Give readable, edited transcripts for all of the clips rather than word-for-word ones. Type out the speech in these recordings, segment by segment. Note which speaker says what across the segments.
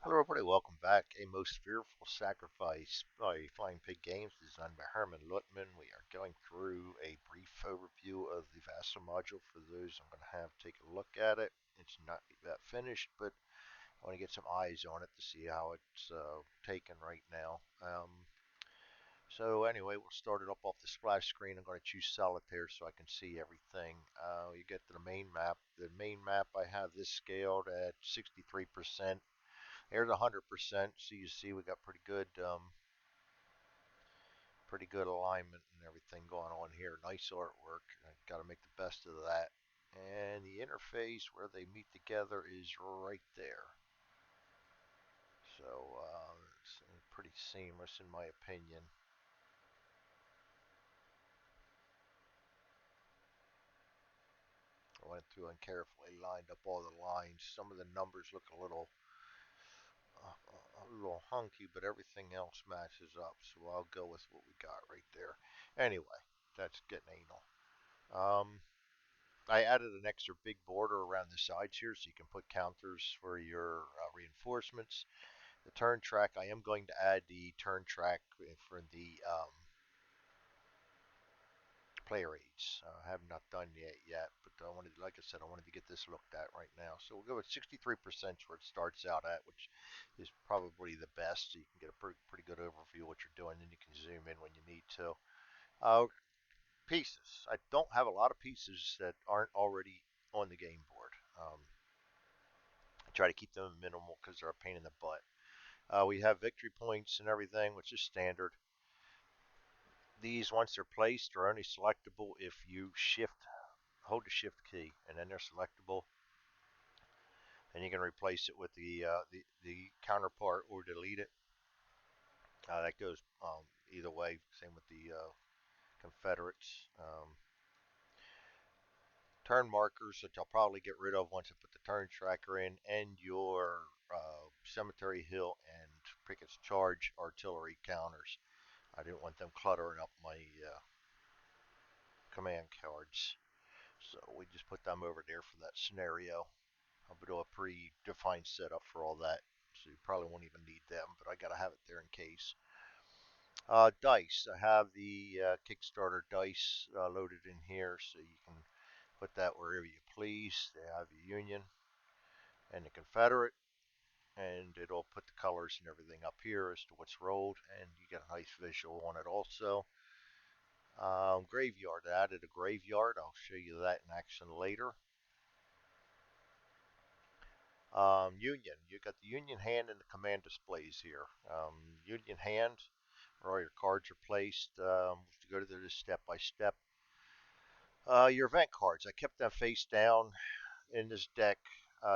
Speaker 1: Hello, everybody. Welcome back. A Most Fearful Sacrifice by Flying Pig Games, designed by Herman Luttman. We are going through a brief overview of the VASA module for those I'm going to have take a look at it. It's not that finished, but I want to get some eyes on it to see how it's taken right now. So anyway, we'll start it up off the splash screen. I'm going to choose solitaire so I can see everything. You get to the main map. The main map, I have this scaled at 63%. There's 100%. So you see we got pretty good alignment and everything going on here. Nice artwork. Got to make the best of that. And the interface where they meet together is right there. So it's pretty seamless in my opinion. I went through and carefully lined up all the lines. Some of the numbers look a little hunky, but everything else matches up. So I'll go with what we got right there. Anyway, that's getting anal. I added an extra big border around the sides here so you can put counters for your reinforcements. The turn track, I am going to add the turn track for the player aids. I have not done it yet, but like I said, I wanted to get this looked at right now. So we'll go with 63% where it starts out at, which is probably the best. So you can get a pretty good overview of what you're doing, and you can zoom in when you need to. Pieces. I don't have a lot of pieces that aren't already on the game board. I try to keep them minimal because they're a pain in the butt. We have victory points and everything, which is standard. These, once they're placed, are only selectable if you hold the shift key, and then they're selectable. And you can replace it with the counterpart or delete it. That goes either way. Same with the Confederates. Turn markers, which I'll probably get rid of once I put the turn tracker in, and your cemetery hill and Pickett's charge artillery counters. I didn't want them cluttering up my command cards. So we just put them over there for that scenario. I'll do a pre-defined setup for all that. So you probably won't even need them, but I gotta have it there in case. Dice. I have the Kickstarter dice loaded in here, so you can put that wherever you please. They have the Union and the Confederate, and it'll put the colors and everything up here as to what's rolled, and you get a nice visual on it also. Graveyard. I added a graveyard. I'll show you that in action later. Union. You got the Union hand and the command displays here. Union hand, where all your cards are placed. To go to this step by step. Your event cards. I kept them face down in this deck.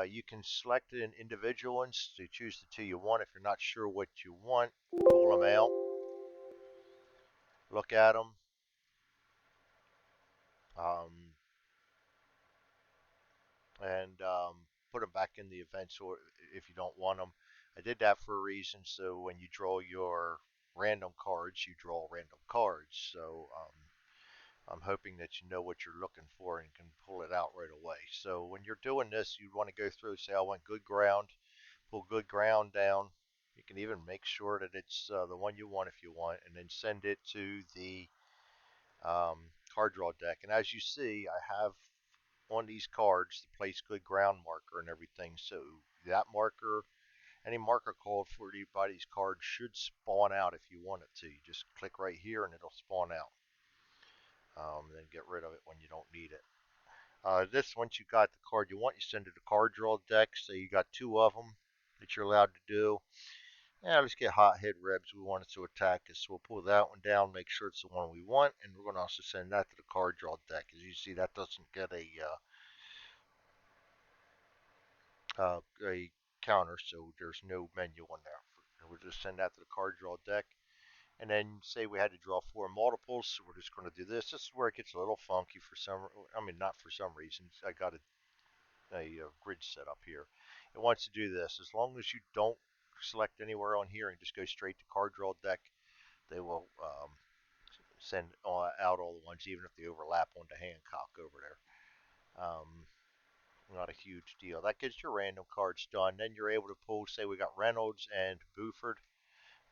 Speaker 1: You can select an individual ones to choose the two you want. If you're not sure what you want, pull them out, look at them, um, and put them back in the events or if you don't want them. I did that for a reason. So when you draw your random cards, you draw random cards. So I'm hoping that you know what you're looking for and can pull it out right away. So when you're doing this, you want to go through and say, I want good ground, pull good ground down. You can even make sure that it's the one you want if you want, and then send it to the card draw deck. And as you see, I have on these cards the place good ground marker and everything. So that marker, any marker called for you by these cards should spawn out if you want it to. You just click right here and it'll spawn out. Then get rid of it when you don't need it. This, once you got the card you want, you send it to card draw deck. So you got two of them that you're allowed to do. Yeah, let's get hot head rebs. We want it to attack us. So we'll pull that one down, make sure it's the one we want, and we're going to also send that to the card draw deck. As you see, that doesn't get a counter, so there's no menu on there. We'll just send that to the card draw deck. And then say we had to draw four multiples, so we're just going to do this. This is where it gets a little funky for some, I mean, not for some reasons. I got a grid set up here. It wants to do this. As long as you don't select anywhere on here and just go straight to card draw deck, they will send out all the ones, even if they overlap onto Hancock over there. Not a huge deal. That gets your random cards done. Then you're able to pull, say we got Reynolds and Buford.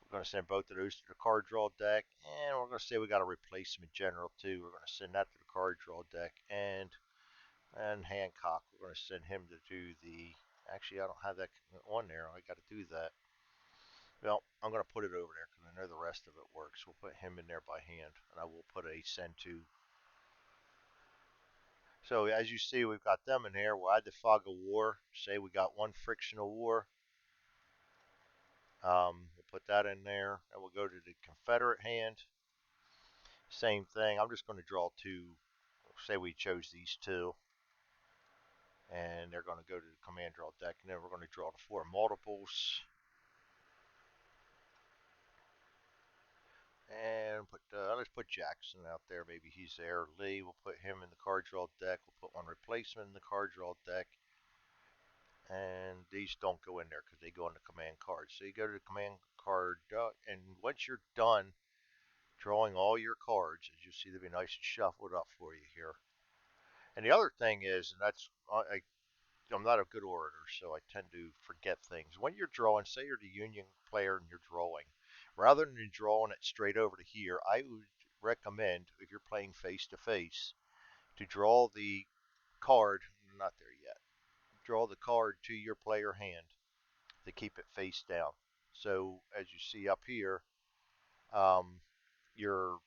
Speaker 1: We're going to send both of those to the card draw deck. And we're going to say we got a replacement general too. We're going to send that to the card draw deck. And Hancock, we're going to send him to do the. Actually, I don't have that on there. I got to do that. Well, I'm going to put it over there because I know the rest of it works. We'll put him in there by hand, and I will put a send to. So as you see, we've got them in here. We'll add the fog of war. Say we got one frictional war. We'll put that in there, and we'll go to the Confederate hand. Same thing. I'm just going to draw two. Say we chose these two, and they're going to go to the command draw deck, and then we're going to draw the four multiples. And let's put Jackson out there. Maybe he's there. Lee, we'll put him in the card draw deck. We'll put one replacement in the card draw deck. And these don't go in there because they go in the command card. So you go to the command card, and once you're done drawing all your cards, as you see, they'll be nice and shuffled up for you here. And the other thing is, and that's I'm not a good orator, so I tend to forget things. When you're drawing, say you're the Union player and you're drawing, rather than drawing it straight over to here, I would recommend, if you're playing face to face, to draw the card, not there yet, draw the card to your player hand to keep it face down. So as you see up here, um, your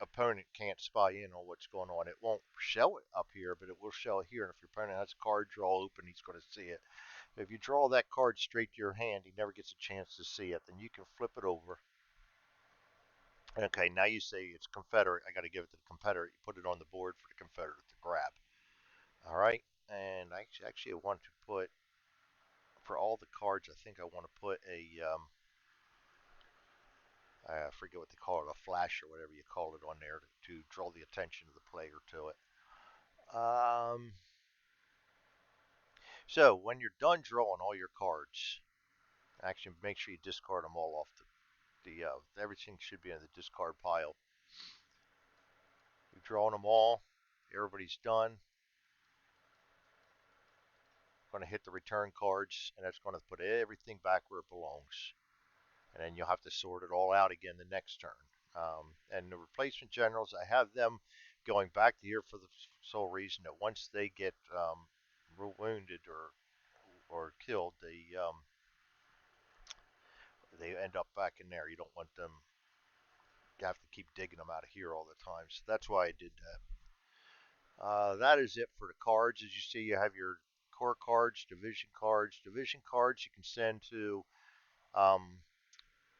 Speaker 1: opponent can't spy in on what's going on. It won't show it up here, but it will show it here. And if your opponent has a card draw open, he's going to see it. If you draw that card straight to your hand, he never gets a chance to see it. Then you can flip it over. Okay, now you say it's Confederate. I got to give it to the Confederate. You put it on the board for the Confederate to grab. All right, and I want to put, for all the cards, I think I want to put a I forget what they call it, a flash or whatever you call it on there to draw the attention of the player to it. So when you're done drawing all your cards, actually make sure you discard them all off everything should be in the discard pile. You've drawn them all. Everybody's done. Going to hit the return cards, and that's going to put everything back where it belongs. And then you'll have to sort it all out again the next turn. And the replacement generals, I have them going back to here for the sole reason that once they get wounded or killed, they end up back in there. You don't want them to have to keep digging them out of here all the time. So that's why I did that. That is it for the cards. As you see, you have your core cards, division cards. Division cards you can send to um,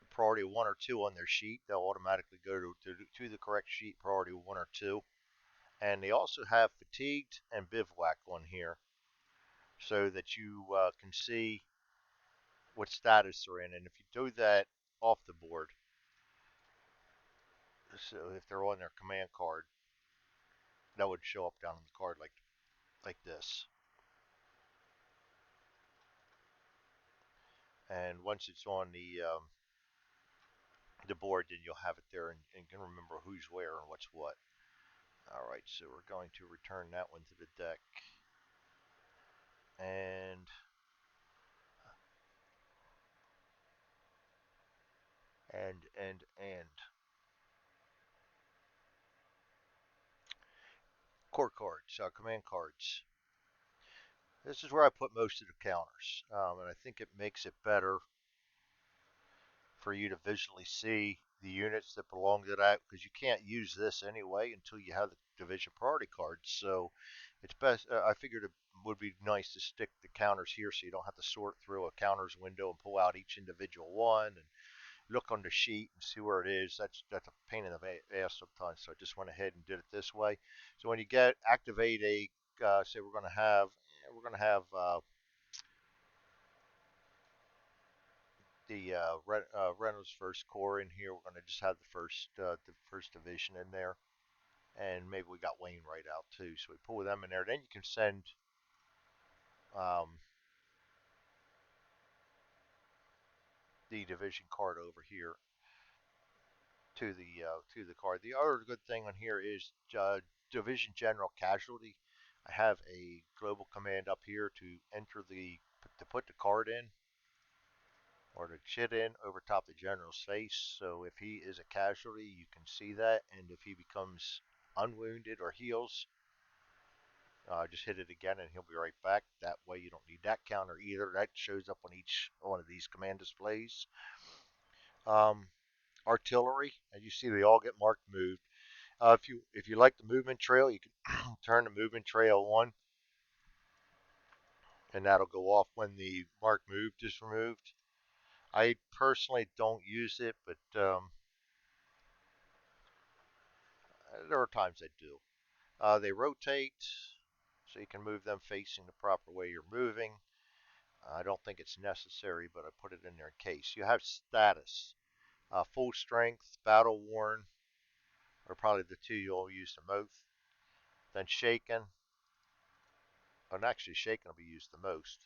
Speaker 1: priority 1 or 2 on their sheet. They'll automatically go to the correct sheet, priority 1 or 2. And they also have fatigued and bivouac on here so that you can see what status they're in. And if you do that off the board, so if they're on their command card, that would show up down on the card like this. And once it's on the board, then you'll have it there and can remember who's where and what's what. All right, so we're going to return that one to the deck. And and core cards, command cards. This is where I put most of the counters, and I think it makes it better for you to visually see the units that belong to that, because you can't use this anyway until you have the division priority cards. So it's best. I figured it would be nice to stick the counters here, so you don't have to sort through a counters window and pull out each individual one and look on the sheet and see where it is. That's a pain in the ass sometimes. So I just went ahead and did it this way. So when you activate a say we're gonna have the Reynolds First Corps in here. We're gonna just have the first division in there, and maybe we got Wainwright out too. So we pull them in there. Then you can send um, the division card over here to the card. The other good thing on here is division general casualty. I have a global command up here to enter to put the card in or the chit in over top the general's face. So if he is a casualty, you can see that, and if he becomes unwounded or heals, just hit it again and he'll be right back. That way you don't need that counter either. That shows up on each one of these command displays. Um, Artillery, as you see, they all get marked moved. If you like the movement trail, you can turn the movement trail on, and that'll go off when the mark moved is removed. I personally don't use it, but there are times I do. They rotate, so you can move them facing the proper way you're moving. I don't think it's necessary, but I put it in there in case. You have status. Full strength, battle worn, are probably the two you'll use the most. Then shaken, and actually shaken will be used the most.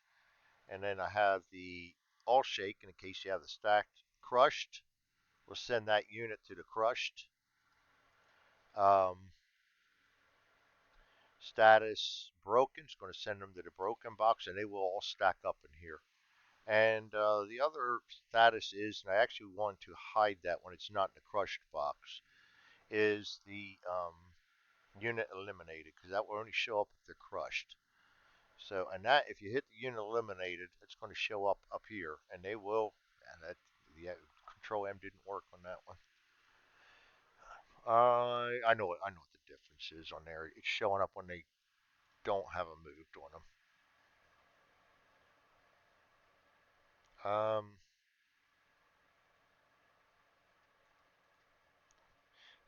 Speaker 1: And then I have the all shaken in case you have the stacked. Crushed, we'll send that unit to the crushed. Um, Status broken is going to send them to the broken box, and they will all stack up in here. And the other status is, and I actually want to hide that when it's not in the crushed box, is the unit eliminated, because that will only show up if they're crushed. So, and that, if you hit the unit eliminated, it's going to show up here, and they will. And that, the Control M didn't work on that one. I know what the difference is on there. It's showing up when they don't have a moved on them.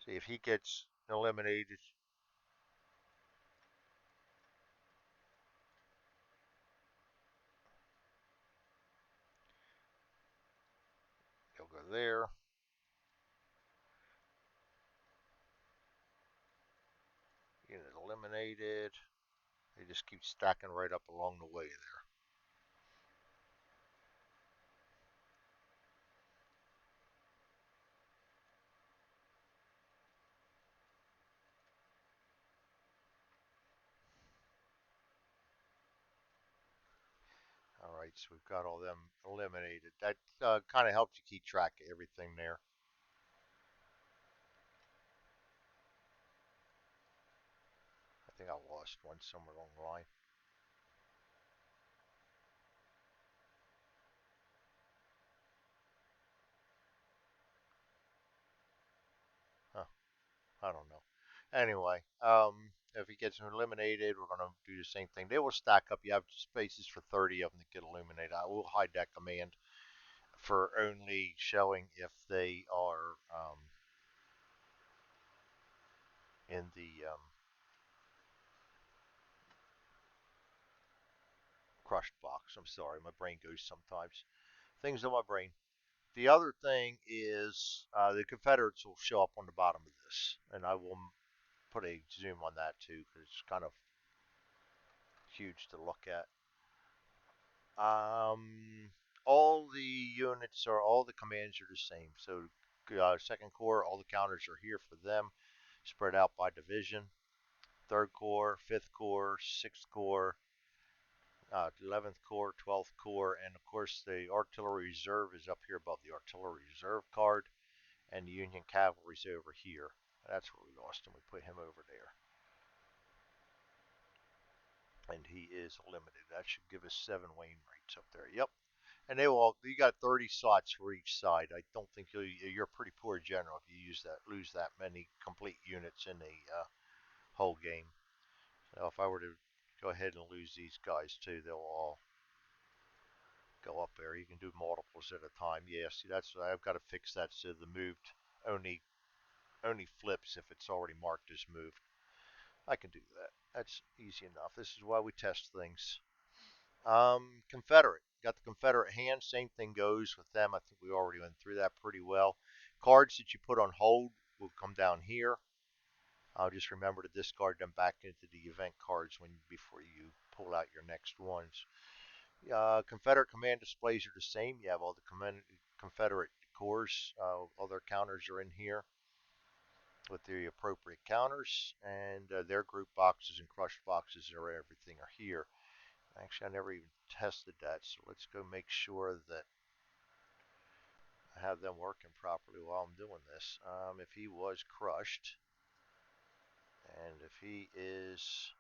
Speaker 1: See if he gets eliminated. He'll go there. Unit eliminated. They just keep stacking right up along the way there. All right, so we've got all them eliminated. That kind of helps you keep track of everything there. I think I lost one somewhere along the line. Huh, I don't know. Anyway, if he gets eliminated, we're going to do the same thing. They will stack up. You have spaces for 30 of them to get eliminated. I will hide that command for only showing if they are in the crushed box. I'm sorry, my brain goes sometimes. Things in my brain. The other thing is the Confederates will show up on the bottom of this, and I will put a zoom on that too because it's kind of huge to look at. All the units are all the commands are the same. So Second Corps, all the counters are here for them, spread out by division. Third Corps, Fifth Corps, Sixth Corps, 11th Corps, 12th Corps, and of course the Artillery Reserve is up here above the Artillery Reserve card, and the Union Cavalry's over here. That's where we lost him. We put him over there. And he is limited. That should give us 7 Wainwrights up there. Yep. And you got 30 slots for each side. I don't think you're a pretty poor general if you lose that many complete units in the whole game. So if I were to go ahead and lose these guys too, they'll all go up there. You can do multiples at a time. Yeah, see, that's I've got to fix that so the moved only only flips if it's already marked as moved. I can do that. That's easy enough. This is why we test things. Confederate. Got the Confederate hand. Same thing goes with them. I think we already went through that pretty well. Cards that you put on hold will come down here. I'll just remember to discard them back into the event cards before you pull out your next ones. Confederate command displays are the same. You have all the Confederate corps. All their counters are in here. with the appropriate counters, and their group boxes and crush boxes and everything are here. Actually, I never even tested that, so let's go make sure that I have them working properly while I'm doing this. If he was crushed, and if he is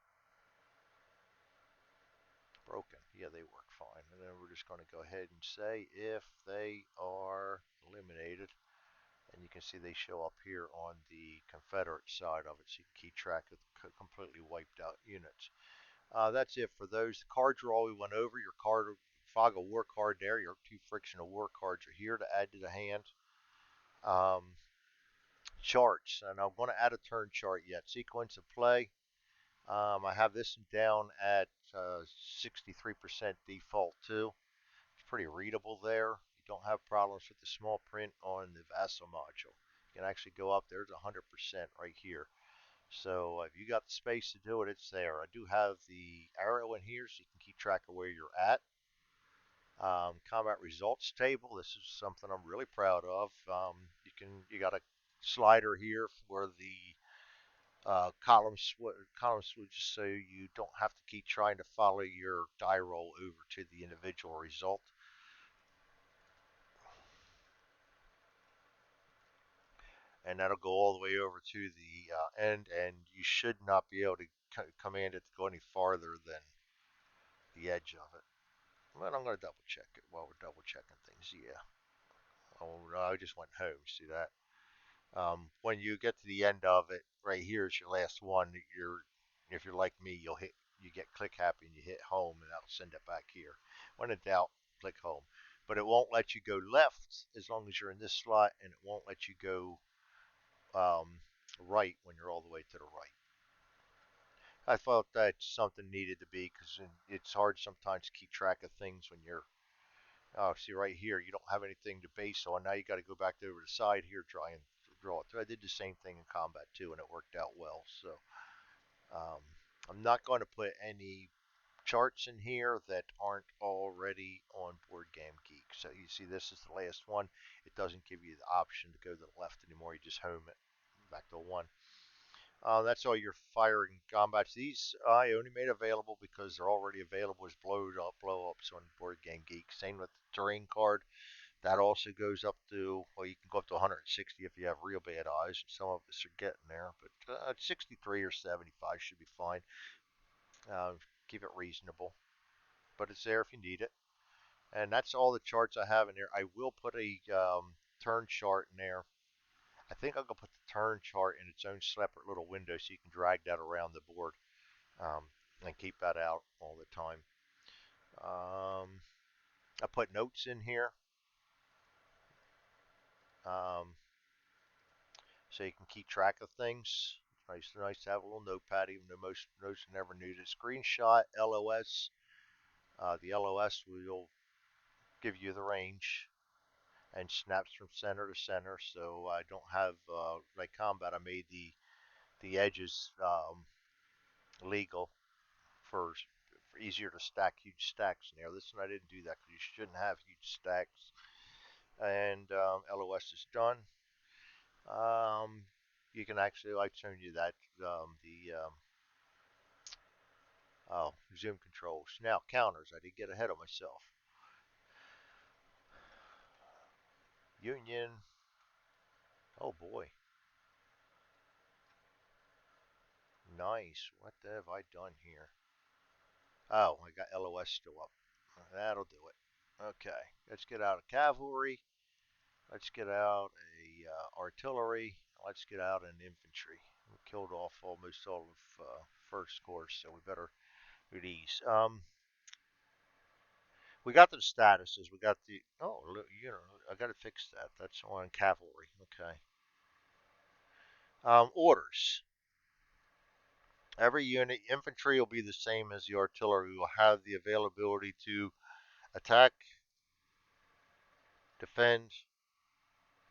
Speaker 1: broken, yeah, they work fine. And then we're just going to go ahead and say if they are eliminated, and you can see they show up here on the Confederate side of it, so you can keep track of completely wiped out units. That's it for those. The card draw we went over. Your card, fog of war card there. Your two friction of war cards are here to add to the hand. Um, Charts, and I'm going to add a turn chart yet. Sequence of play. I have this down at 63% default too. It's pretty readable there. You don't have problems with the small print on the Vassal module. You can actually go up there to 100% right here. So if you got the space to do it, it's there. I do have the arrow in here so you can keep track of where you're at. Combat results table. This is something I'm really proud of. You got a slider here for the column switches, so you don't have to keep trying to follow your die roll over to the individual result. And that'll go all the way over to the end, and you should not be able to command it to go any farther than the edge of it. But I'm going to double check it while we're double checking things. Yeah. Oh, no, I just went home. See that? When you get to the end of it, right here is your last one. If you're like me, you get click happy and you hit home, and that'll send it back here. When in doubt, click home. But it won't let you go left as long as you're in this slot, and it won't let you go right when you're all the way to the right. I thought that something needed to be because it's hard sometimes to keep track of things when you're. Oh, see right here, you don't have anything to base on. Now you got to go back over the side here, try and draw it through. I did the same thing in combat too, and it worked out well. So um, I'm not going to put any charts in here that aren't already on Board Game Geek. So you see, this is the last one. It doesn't give you the option to go to the left anymore. You just home it back to one. That's all your firing combats. These I only made available because they're already available as blow ups on Board Game Geek. Same with the terrain card. That also goes up to, well, you can go up to 160 if you have real bad eyes. Some of us are getting there, but 63 or 75 should be fine. Uh, Keep it reasonable, but it's there if you need it. And that's all the charts I have in there. I will put a turn chart in there. I think I'm gonna put the turn chart in its own separate little window so you can drag that around the board um, and keep that out all the time. I put notes in here um, so you can keep track of things. Nice to have a little notepad, even though most notes are never needed. Screenshot LOS. The LOS will give you the range and snaps from center to center. So I don't have like combat. I made the edges legal for easier to stack huge stacks in there. This one I didn't do that because you shouldn't have huge stacks. And LOS is done. Um, you can actually, I showed you that the oh, zoom controls. Now counters. I did get ahead of myself. Union. Oh boy, nice. What have I done here? Oh, I got LOS still up. That'll do it. Okay, let's get out a cavalry. Let's get out a artillery. Let's get out an infantry. We killed off almost all of first course, so we better do these. We got the statuses. We got the I got to fix that. That's on cavalry. Okay. Orders. Every unit, infantry will be the same as the artillery. Will have the availability to attack, defend,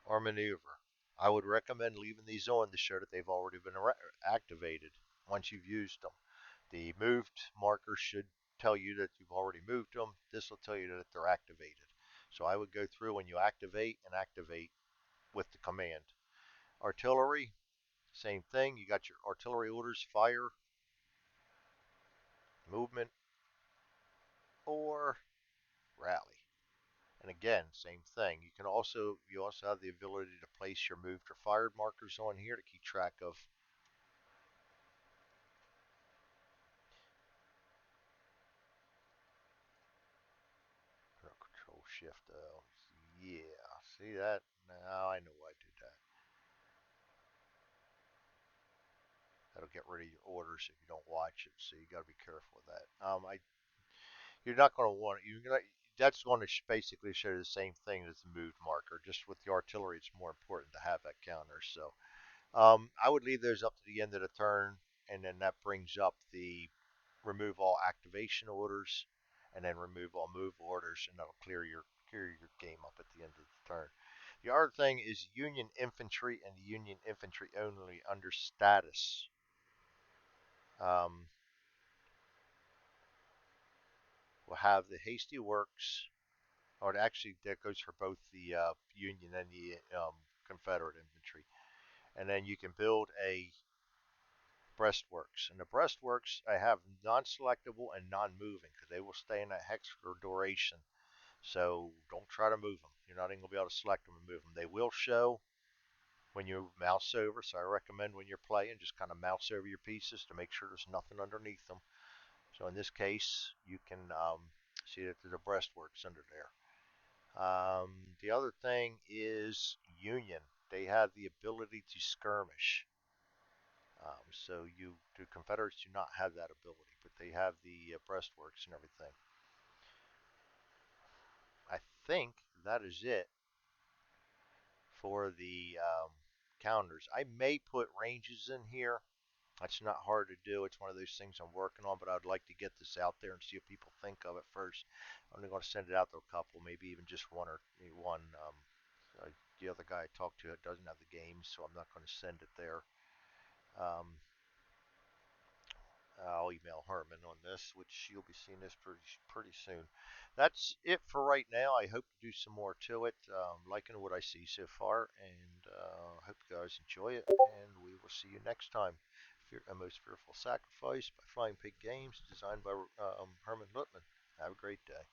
Speaker 1: or maneuver. I would recommend leaving these on to show that they've already been activated once you've used them. The moved marker should tell you that you've already moved them. This will tell you that they're activated. So I would go through when you activate and activate with the command. Artillery, Same thing. You got your artillery orders: fire, movement, or rally. And again, same thing. You also have the ability to place your moved or fired markers on here to keep track of. Control Shift L. Yeah, see that? Now I know why I did that. That'll get rid of your orders if you don't watch it. So you got to be careful with that. You're not going to want it. That's going to basically show the same thing as the moved marker. Just with the artillery, it's more important to have that counter. So I would leave those up to the end of the turn, and then that brings up the remove all activation orders, and then remove all move orders, and that'll clear your game up at the end of the turn. The other thing is Union Infantry and the Union Infantry only under status. Um, will have the hasty works, or actually that goes for both the Union and the Confederate infantry. And then you can build a breastworks. And the breastworks I have non-selectable and non-moving because they will stay in that hex for duration. So don't try to move them. You're not even going to be able to select them and move them. They will show when you mouse over. So I recommend when you're playing, just kind of mouse over your pieces to make sure there's nothing underneath them. So in this case, you can see that there's a breastworks under there. The other thing is Union. They have the ability to skirmish. So the Confederates do not have that ability, but they have the breastworks and everything. I think that is it for the counters. I may put ranges in here. That's not hard to do. It's one of those things I'm working on, but I'd like to get this out there and see what people think of it first. I'm going to send it out to a couple, maybe even just one or one. The other guy I talked to doesn't have the game, so I'm not going to send it there. Um, I'll email Herman on this, which you'll be seeing this pretty soon. That's it for right now. I hope to do some more to it. Liking what I see so far, and hope you guys enjoy it. And we will see you next time. A Most Fearful Sacrifice by Flying Pig Games, designed by Herman Luttman. Have a great day.